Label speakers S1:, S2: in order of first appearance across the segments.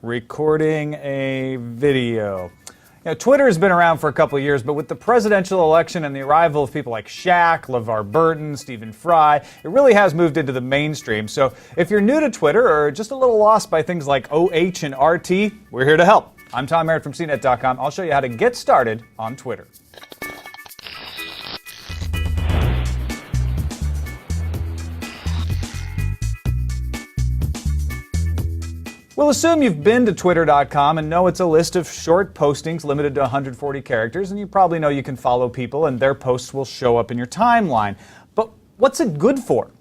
S1: recording a video. Twitter has been around for a couple of years, but with the presidential election and the arrival of people like Shaq, LeVar Burton, Stephen Fry, it really has moved into the mainstream. So if you're new to Twitter or just a little lost by things like OH and RT, we're here to help. I'm Tom Merritt from CNET.com. I'll show you how to get started on Twitter. We'll assume you've been to Twitter.com and know it's a list of short postings limited to 140 characters, and you probably know you can follow people and their posts will show up in your timeline. But what's it good for?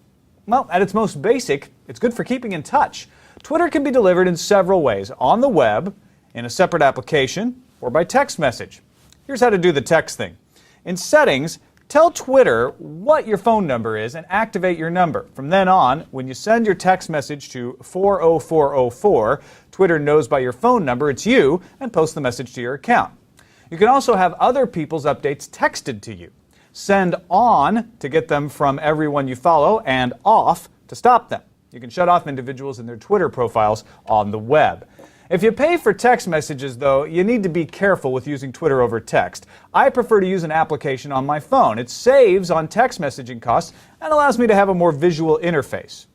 S1: Well, at its most basic, it's good for keeping in touch. Twitter can be delivered in several ways: on the web, in a separate application, or by text message. Here's how to do the text thing. In Settings, tell Twitter what your phone number is and activate your number. From then on, when you send your text message to 40404, Twitter knows by your phone number it's you and posts the message to your account. You can also have other people's updates texted to you. Send on to get them from everyone you follow and off to stop them. You can shut off individuals and their Twitter profiles on the web. If you pay for text messages, though, you need to be careful with using Twitter over text. I prefer to use an application on my phone. It saves on text messaging costs and allows me to have a more visual interface.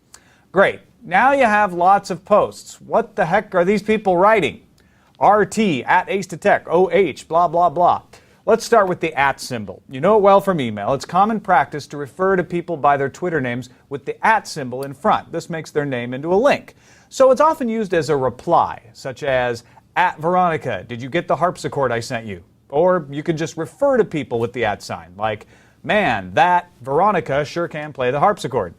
S1: Great. Now you have lots of posts. What the heck are these people writing? RT, at Ace2Tech, OH, blah, blah, blah. Let's start with the @ symbol. You know it well from email. It's common practice to refer to people by their Twitter names with the @ symbol in front. This makes their name into a link. So it's often used as a reply, such as, @Veronica, did you get the harpsichord I sent you? Or you can just refer to people with the @ sign, like, man, that Veronica sure can play the harpsichord.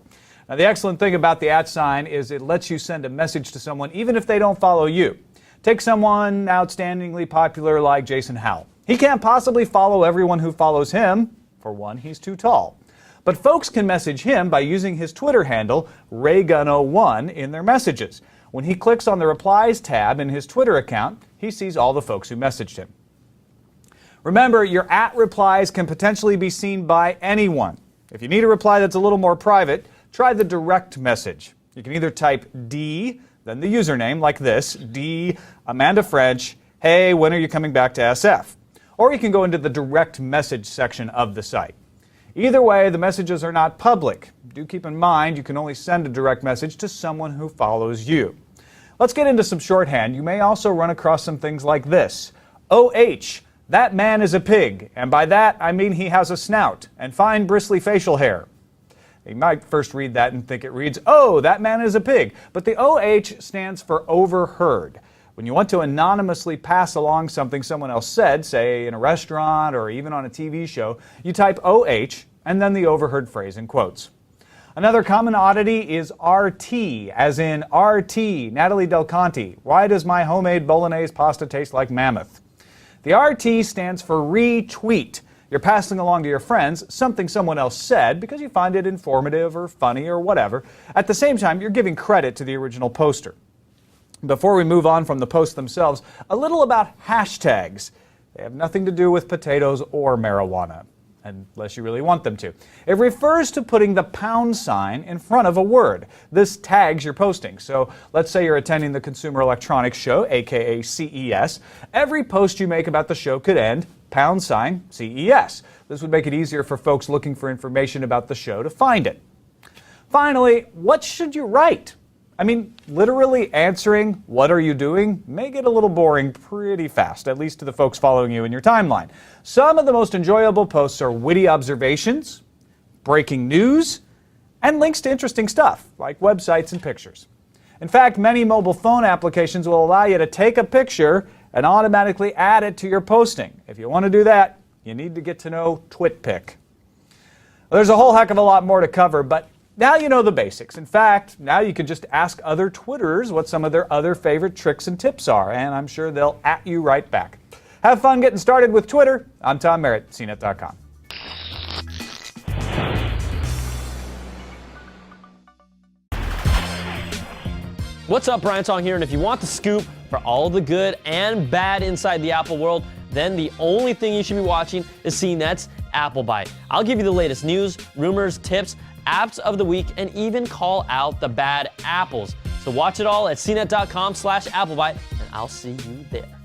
S1: Now, the excellent thing about the @ sign is it lets you send a message to someone even if they don't follow you. Take someone outstandingly popular like Jason Howell. He can't possibly follow everyone who follows him. For one, he's too tall. But folks can message him by using his Twitter handle, Raygun01, in their messages. When he clicks on the Replies tab in his Twitter account, he sees all the folks who messaged him. Remember, your @ replies can potentially be seen by anyone. If you need a reply that's a little more private, try the direct message. You can either type D, then the username, like this, D, Amanda French, hey, when are you coming back to SF? Or you can go into the direct message section of the site. Either way, the messages are not public. Do keep in mind you can only send a direct message to someone who follows you. Let's get into some shorthand. You may also run across some things like this. OH, that man is a pig, and by that I mean he has a snout and fine bristly facial hair. You might first read that and think it reads, oh, that man is a pig, but the OH stands for overheard. When you want to anonymously pass along something someone else said, say in a restaurant or even on a TV show, you type OH and then the overheard phrase in quotes. Another common oddity is RT, as in RT, Natalie Del Conte. Why does my homemade bolognese pasta taste like mammoth? The RT stands for retweet. You're passing along to your friends something someone else said because you find it informative or funny or whatever. At the same time, you're giving credit to the original poster. Before we move on from the posts themselves, a little about hashtags. They have nothing to do with potatoes or marijuana, unless you really want them to. It refers to putting the pound sign in front of a word. This tags your posting. So let's say you're attending the Consumer Electronics Show, aka CES. Every post you make about the show could end pound sign CES. This would make it easier for folks looking for information about the show to find it. Finally, what should you write? I mean, literally answering, what are you doing, may get a little boring pretty fast, at least to the folks following you in your timeline. Some of the most enjoyable posts are witty observations, breaking news, and links to interesting stuff, like websites and pictures. In fact, many mobile phone applications will allow you to take a picture and automatically add it to your posting. If you want to do that, you need to get to know TwitPic. There's a whole heck of a lot more to cover, but now you know the basics. In fact, now you can just ask other Twitterers what some of their other favorite tricks and tips are, and I'm sure they'll @ you right back. Have fun getting started with Twitter. I'm Tom Merritt, CNET.com.
S2: What's up, Brian Tong here, and if you want the scoop for all the good and bad inside the Apple world, then the only thing you should be watching is CNET's Apple Byte. I'll give you the latest news, rumors, tips, apps of the week, and even call out the bad apples. So watch it all at cnet.com/AppleByte, and I'll see you there.